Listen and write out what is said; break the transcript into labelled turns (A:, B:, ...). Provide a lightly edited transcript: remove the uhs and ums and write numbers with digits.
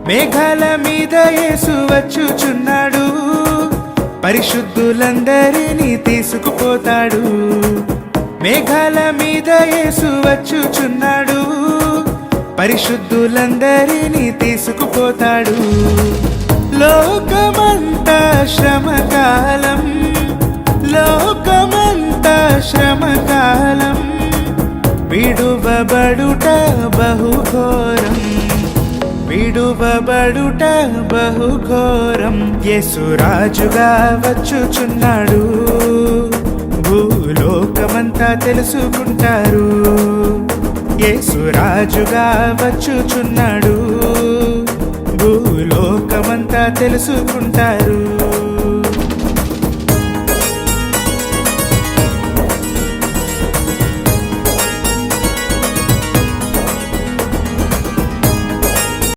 A: మేఘాల మీద యేసు వచ్చుచున్నాడు, పరిశుద్ధులందరినీ తీసుకుపోతాడు. మేఘాల మీద యేసు వచ్చుచున్నాడు, పరిశుద్ధులందరినీ తీసుకుపోతాడు. లోకమంతా శ్రమకాలం, లోకమంతా శ్రమకాలం, విడువబడుట బహుఘోరం, విడువబడుట బహుఘోరం. యేసు రాజుగా వచ్చుచున్నాడు, భూలోకమంతా తెలుసుకుంటారు. యేసు రాజుగా వచ్చుచున్నాడు, భూలోకమంతా తెలుసుకుంటారు.